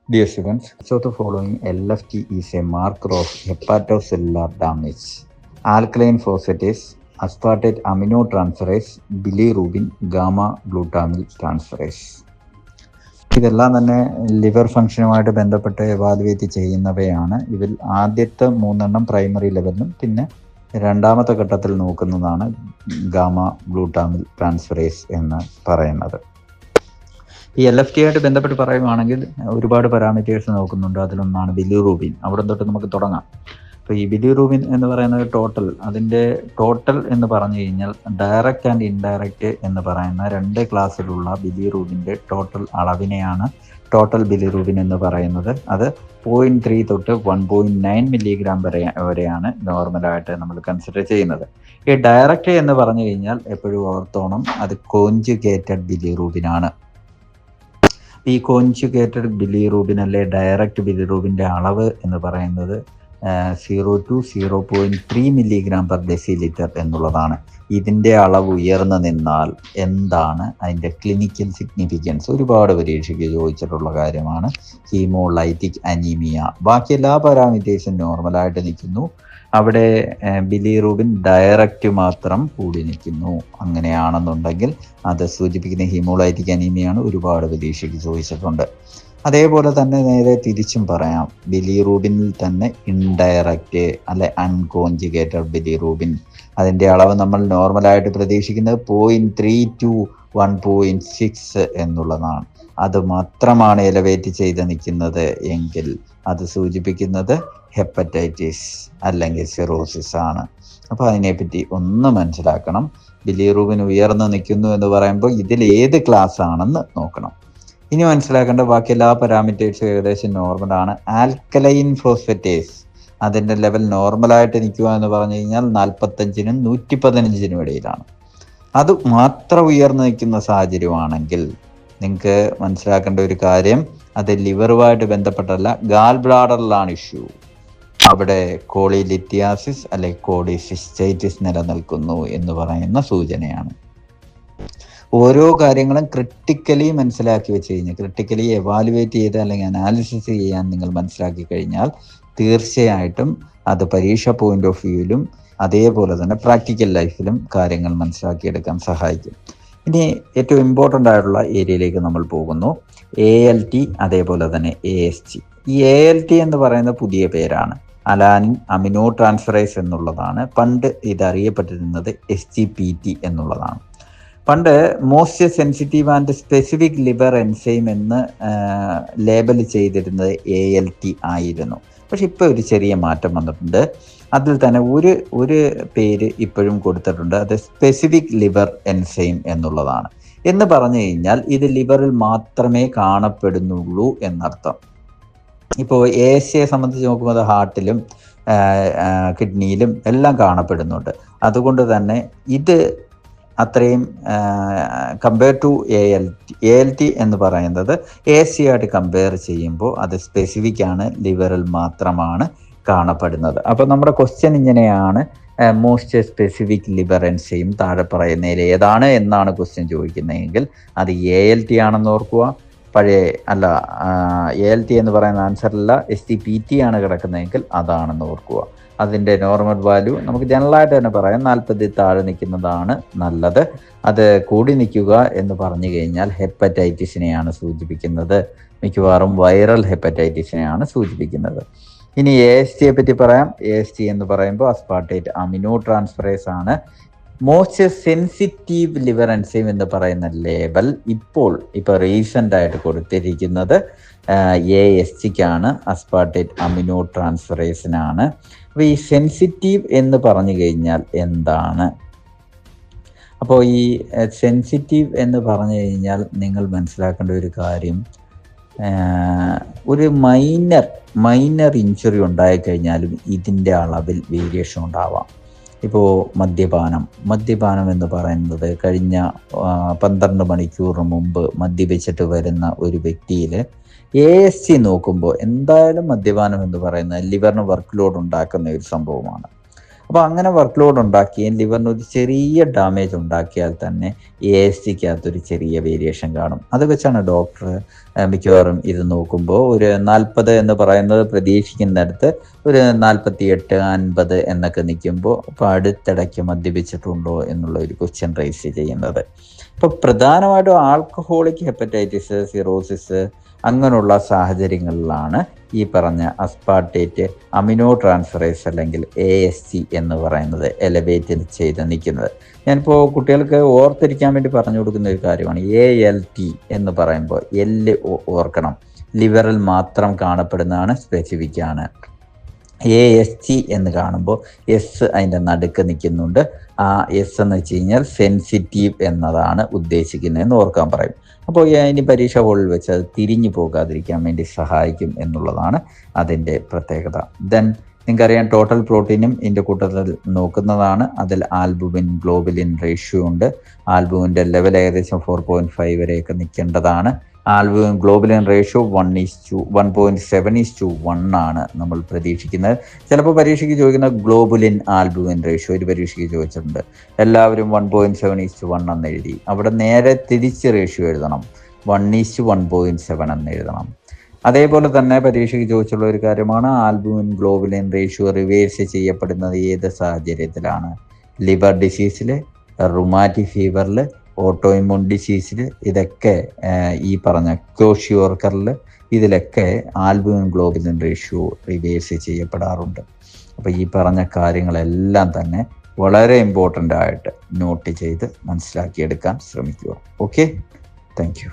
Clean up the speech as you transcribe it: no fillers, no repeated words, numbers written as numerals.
Dear students, so the following LFT is a marker of hepatocellular damage. Alkaline phosphatase, aspartate aminotransferase, bilirubin, gamma glutamyl transferase. ഇതെല്ലാം തന്നെ liver ഫംഗ്ഷനുമായിട്ട് ബന്ധപ്പെട്ട് evaluate ചെയ്യുന്നവയാണ്. ഇതിൽ ആദ്യത്തെ 3 primary ലെവലിലും പിന്നെ രണ്ടാമത്തെ ഘട്ടത്തിൽ നോക്കുന്നതാണ് ഗാമ ഗ്ലൂട്ടാമിൽ ട്രാൻസ്ഫറേസ് എന്ന് പറയുന്നത്. ഈ LFT ആയിട്ട് ബന്ധപ്പെട്ട് പറയുകയാണെങ്കിൽ ഒരുപാട് പാരാമീറ്റേഴ്സ് നോക്കുന്നുണ്ട്. അതിലൊന്നാണ് ബിലിറൂബിൻ. അവിടെ തൊട്ട് നമുക്ക് തുടങ്ങാം. അപ്പോൾ ഈ ബിലിറൂബിൻ എന്ന് പറയുന്നത് അതിൻ്റെ ടോട്ടൽ എന്ന് പറഞ്ഞു കഴിഞ്ഞാൽ ഡയറക്റ്റ് ആൻഡ് ഇൻഡയറക്റ്റ് എന്ന് പറയുന്ന 2 ക്ലാസ്സിലുള്ള ബിലിറൂബിൻ്റെ ടോട്ടൽ അളവിനെയാണ് ടോട്ടൽ ബിലിറൂബിൻ എന്ന് പറയുന്നത്. അത് 0.3 തൊട്ട് 1.9 മില്ലിഗ്രാം വരെയാണ് നോർമലായിട്ട് നമ്മൾ കൺസിഡർ ചെയ്യുന്നത്. ഈ ഡയറക്റ്റ് എന്ന് പറഞ്ഞു കഴിഞ്ഞാൽ എപ്പോഴും ഓർത്തോണം, അത് കോഞ്ചുഗേറ്റഡ് ബിലിറൂബിനാണ്. ഈ കോഞ്ചുഗേറ്റഡ് ബിലിറൂബിൻ അല്ലെ ഡയറക്റ്റ് ബിലിറൂബിൻ്റെ അളവ് എന്ന് പറയുന്നത് 0 to 0.3 മില്ലിഗ്രാം പെർ ഡെസിലിറ്റർ എന്നുള്ളതാണ്. ഇതിൻ്റെ അളവ് ഉയർന്നു നിന്നാൽ എന്താണ് അതിൻ്റെ ക്ലിനിക്കൽ സിഗ്നിഫിക്കൻസ്? ഒരുപാട് പരീക്ഷയ്ക്ക് ചോദിച്ചിട്ടുള്ള കാര്യമാണ്. Haemolytic anaemia. ബാക്കി എല്ലാ പാരാമീറ്റേഴ്സും നോർമലായിട്ട് നിൽക്കുന്നു. അവിടെ ബിലിറൂബിൻ ഡയറക്റ്റ് മാത്രം കൂടി നിൽക്കുന്നു. അങ്ങനെയാണെന്നുണ്ടെങ്കിൽ അത് സൂചിപ്പിക്കുന്ന ഹീമോലൈറ്റിക് അനീമിയാണ്. ഒരുപാട് പരീക്ഷയ്ക്ക് ചോദിച്ചിട്ടുണ്ട്. അതേപോലെ തന്നെ നേരെ തിരിച്ചും പറയാം, ബിലിറൂബിനിൽ തന്നെ ഇൻഡയറക്റ്റ് അല്ലെ അൺകോഞ്ചുഗേറ്റഡ് ബിലിറൂബിൻ, അതിൻ്റെ അളവ് നമ്മൾ നോർമലായിട്ട് പ്രതീക്ഷിക്കുന്നത് 0.3 to 1.6 എന്നുള്ളതാണ്. അത് മാത്രമാണ് എലവേറ്റ് ചെയ്ത് നിൽക്കുന്നത് എങ്കിൽ അത് സൂചിപ്പിക്കുന്നത് ഹെപ്പറ്റൈറ്റിസ് അല്ലെങ്കിൽ സിറോസിസ് ആണ്. അപ്പോൾ അതിനെപ്പറ്റി ഒന്ന് മനസ്സിലാക്കണം. ബിലിറൂബിൻ ഉയർന്നു നിൽക്കുന്നു എന്ന് പറയുമ്പോൾ ഇതിൽ ഏത് ക്ലാസ് ആണെന്ന് നോക്കണം. ഇനി മനസ്സിലാക്കേണ്ട ബാക്കി എല്ലാ പാരാമീറ്റേഴ്സും ഏകദേശം നോർമലാണ്. ആൽക്കലൈൻ ഫോസ്ഫറ്റേസ്, അതിൻ്റെ ലെവൽ നോർമലായിട്ട് നിൽക്കുക എന്ന് പറഞ്ഞു കഴിഞ്ഞാൽ 45-നും 115-നും ഇടയിലാണ്. അത് മാത്രം ഉയർന്നു നിൽക്കുന്ന സാഹചര്യമാണെങ്കിൽ നിങ്ങൾക്ക് മനസ്സിലാക്കേണ്ട ഒരു കാര്യം, അത് ലിവറുമായിട്ട് ബന്ധപ്പെട്ടല്ല, ഗാൽ ബ്ലാഡറിലാണ് ഇഷ്യൂ. അവിടെ കോളിലിറ്റിയാസിസ് അല്ലെങ്കിൽ കോളിസിസ്റ്റൈറ്റിസ് നിലനിൽക്കുന്നു എന്ന് പറയുന്ന സൂചനയാണ്. ഓരോ കാര്യങ്ങളും ക്രിട്ടിക്കലി മനസ്സിലാക്കി വെച്ച് കഴിഞ്ഞാൽ, ക്രിട്ടിക്കലി എവാലുവേറ്റ് ചെയ്ത് അല്ലെങ്കിൽ അനാലിസിസ് ചെയ്യാൻ നിങ്ങൾ മനസ്സിലാക്കി കഴിഞ്ഞാൽ തീർച്ചയായിട്ടും അത് പരീക്ഷ പോയിന്റ് ഓഫ് വ്യൂവിലും അതേപോലെ തന്നെ പ്രാക്ടിക്കൽ ലൈഫിലും കാര്യങ്ങൾ മനസ്സിലാക്കിയെടുക്കാൻ സഹായിക്കും. ഇനി ഏറ്റവും ഇമ്പോർട്ടൻ്റ് ആയിട്ടുള്ള ഏരിയയിലേക്ക് നമ്മൾ പോകുന്നു. ALT അതേപോലെ തന്നെ AST. ഈ ALT എന്ന് പറയുന്ന പുതിയ പേരാണ്. അലാനിൻ അമിനോ ട്രാൻസ്ഫറേസ് എന്നുള്ളതാണ്. പണ്ട് ഇതറിയപ്പെട്ടിരുന്നത് SGPT എന്നുള്ളതാണ്. പണ്ട് most sensitive and specific liver enzyme എന്ന് ലേബൽ ചെയ്തിരുന്നത് ALT ആയിരുന്നു. പക്ഷെ ഇപ്പോൾ ഒരു ചെറിയ മാറ്റം വന്നിട്ടുണ്ട്. അതിൽ തന്നെ ഒരു പേര് ഇപ്പോഴും കൊടുത്തിട്ടുണ്ട്. അത് സ്പെസിഫിക് ലിവർ എൻസൈം എന്നുള്ളതാണ്. എന്ന് പറഞ്ഞു കഴിഞ്ഞാൽ ഇത് ലിവറിൽ മാത്രമേ കാണപ്പെടുന്നുള്ളൂ എന്നർത്ഥം. ഇപ്പോൾ ASTയെ സംബന്ധിച്ച് നോക്കുമ്പോൾ അത് ഹാർട്ടിലും കിഡ്നിയിലും എല്ലാം കാണപ്പെടുന്നുണ്ട്. അതുകൊണ്ട് തന്നെ ഇത് അത്രയും കമ്പയർ ടു ALT എന്ന് പറയുന്നത് AST ആയിട്ട് കമ്പയർ ചെയ്യുമ്പോൾ അത് സ്പെസിഫിക് ആണ്, ലിവറിൽ മാത്രമാണ് കാണപ്പെടുന്നത്. അപ്പോൾ നമ്മുടെ ക്വസ്റ്റ്യൻ ഇങ്ങനെയാണ്, മോസ്റ്റ് സ്പെസിഫിക് ലിവർ എൻസൈം താഴെ പറയുന്നതിൽ ഏതാണ് എന്നാണ് ക്വസ്റ്റ്യൻ ചോദിക്കുന്നതെങ്കിൽ അത് ALT ആണെന്ന് ഓർക്കുക. ALT എന്ന് പറയുന്ന ആൻസറല്ല, SGPT ആണ് കിടക്കുന്നതെങ്കിൽ അതാണെന്ന് ഓർക്കുക. അതിൻ്റെ നോർമൽ വാല്യൂ നമുക്ക് ജനറലായിട്ട് തന്നെ പറയാം 40 താഴെ നിൽക്കുന്നതാണ് നല്ലത്. അത് കൂടി നിൽക്കുക എന്ന് പറഞ്ഞു കഴിഞ്ഞാൽ ഹെപ്പറ്റൈറ്റിസിനെയാണ് സൂചിപ്പിക്കുന്നത്. മിക്കവാറും വൈറൽ ഹെപ്പറ്റൈറ്റിസിനെയാണ് സൂചിപ്പിക്കുന്നത്. ഇനി ASTയെ പറ്റി പറയാം. AST എന്ന് പറയുമ്പോൾ അസ്പാർട്ടേറ്റ് അമിനോ ട്രാൻസ്ഫറേസ് ആണ്. മോസ്റ്റ് സെൻസിറ്റീവ് ലിവർ എൻസൈം എന്ന് പറയുന്ന ലേബൽ ഇപ്പോൾ റീസെൻ്റ് ആയിട്ട് കൊടുത്തിരിക്കുന്നത് ASTക്കാണ്, അസ്പാർട്ടേറ്റ് അമിനോ ട്രാൻസ്ഫറേസിനാണ്. അപ്പോൾ ഈ സെൻസിറ്റീവ് എന്ന് പറഞ്ഞു കഴിഞ്ഞാൽ എന്താണ്? അപ്പോൾ ഈ സെൻസിറ്റീവ് എന്ന് പറഞ്ഞു കഴിഞ്ഞാൽ നിങ്ങൾ മനസ്സിലാക്കേണ്ട ഒരു കാര്യം, ഒരു മൈനർ ഇഞ്ചുറി ഉണ്ടായിക്കഴിഞ്ഞാലും ഇതിൻ്റെ അളവിൽ വേരിയേഷൻ ഉണ്ടാവാം. ഇപ്പോൾ മദ്യപാനം എന്ന് പറയുന്നത് കഴിഞ്ഞ 12 മണിക്കൂറിന് മുമ്പ് മദ്യപിച്ചിട്ട് വരുന്ന ഒരു വ്യക്തിയിൽ AST നോക്കുമ്പോൾ എന്തായാലും മദ്യപാനം എന്ന് പറയുന്നത് ലിവറിന് വർക്ക് ലോഡ് ഉണ്ടാക്കുന്ന ഒരു സംഭവമാണ്. അപ്പോൾ അങ്ങനെ വർക്ക് ലോഡ് ഉണ്ടാക്കിയും ലിവറിന് ഒരു ചെറിയ ഡാമേജ് ഉണ്ടാക്കിയാൽ തന്നെ ASTക്കകത്തൊരു ചെറിയ വേരിയേഷൻ കാണും. അത് വെച്ചാണ് ഡോക്ടർ മിക്കവാറും ഇത് നോക്കുമ്പോൾ ഒരു 40 എന്ന് പറയുന്നത് പ്രതീക്ഷിക്കുന്നിടത്ത് ഒരു 48, 50 എന്നൊക്കെ നിൽക്കുമ്പോൾ ഇപ്പോൾ അടുത്തിടയ്ക്ക് മദ്യപിച്ചിട്ടുണ്ടോ എന്നുള്ള ഒരു ക്വസ്റ്റ്യൻ റൈസ് ചെയ്യുന്നത്. ഇപ്പോൾ പ്രധാനമായിട്ടും ആൽക്കഹോളിക് ഹെപ്പറ്റൈറ്റിസ്, സിറോസിസ് അങ്ങനെയുള്ള സാഹചര്യങ്ങളിലാണ് ഈ പറഞ്ഞ അസ്പാർട്ടേറ്റ് അമിനോ ട്രാൻസ്ഫറേസ് അല്ലെങ്കിൽ AST എന്ന് പറയുന്നത് എലവേറ്റ് ചെയ്ത് നിൽക്കുന്നത്. ഞാനിപ്പോൾ കുട്ടികൾക്ക് ഓർത്തിരിക്കാൻ വേണ്ടി പറഞ്ഞു കൊടുക്കുന്ന ഒരു കാര്യമാണ്. ALT എന്ന് പറയുമ്പോൾ ഓർക്കണം, ലിവറിൽ മാത്രം കാണപ്പെടുന്നതാണ്, സ്പെസിഫിക് ആണ്. AST എന്ന് കാണുമ്പോൾ അതിൻ്റെ നടുക്ക് നിൽക്കുന്നുണ്ട്. ആ എന്ന് വെച്ച് കഴിഞ്ഞാൽ സെൻസിറ്റീവ് എന്നതാണ് ഉദ്ദേശിക്കുന്നതെന്ന് ഓർക്കാൻ പറയും. അപ്പോൾ ഇനി പരീക്ഷ ഹോളിൽ വെച്ച് അത് തിരിഞ്ഞു പോകാതിരിക്കാൻ വേണ്ടി സഹായിക്കും എന്നുള്ളതാണ് അതിൻ്റെ പ്രത്യേകത. ദെൻ നിങ്ങൾക്കറിയാം ടോട്ടൽ പ്രോട്ടീനും ഇതിൻ്റെ കൂട്ടത്തിൽ നോക്കുന്നതാണ്. അതിൽ ആൽബുമിൻ ഗ്ലോബുലിൻ റേഷ്യോ ഉണ്ട്. ആൽബുമിൻ്റെ ലെവൽ ഏകദേശം 4.5 വരെയൊക്കെ നിൽക്കേണ്ടതാണ്. ആൽബുമിൻ ഗ്ലോബുലിൻ റേഷ്യോ 1.7:1 ആണ് നമ്മൾ പ്രതീക്ഷിക്കുന്നത്. ചിലപ്പോൾ പരീക്ഷയ്ക്ക് ചോദിക്കുന്ന ഗ്ലോബുലിൻ ആൽബുമിൻ റേഷ്യോ ഒരു പരീക്ഷയ്ക്ക് ചോദിച്ചിട്ടുണ്ട്. എല്ലാവരും 1.7:1 എന്ന് എഴുതി. അവിടെ നേരെ തിരിച്ച് റേഷ്യോ എഴുതണം, 1:1.7 എന്ന് എഴുതണം. അതേപോലെ തന്നെ പരീക്ഷയ്ക്ക് ചോദിച്ചുള്ള ഒരു കാര്യമാണ് ആൽബുമിൻ ഗ്ലോബുലിൻ റേഷ്യോ റിവേഴ്സ് ചെയ്യപ്പെടുന്നത് ഏത് സാഹചര്യത്തിലാണ്? ലിവർ ഡിസീസിൽ, റുമാറ്റിക് ഫീവറിൽ, ഓട്ടോ ഇമ്യൂൺ ഡിസീസിൽ, ഇതൊക്കെ ഈ പറഞ്ഞ ക്യോഷിയോർക്കറിൽ, ഇതിലൊക്കെ ആൽബുമിൻ ഗ്ലോബുലിൻ റേഷ്യോ റിവേഴ്സ് ചെയ്യപ്പെടാറുണ്ട്. അപ്പോൾ ഈ പറഞ്ഞ കാര്യങ്ങളെല്ലാം തന്നെ വളരെ ഇമ്പോർട്ടൻ്റ് ആയിട്ട് നോട്ട് ചെയ്ത് മനസ്സിലാക്കിയെടുക്കാൻ ശ്രമിക്കുക. Okay, thank you.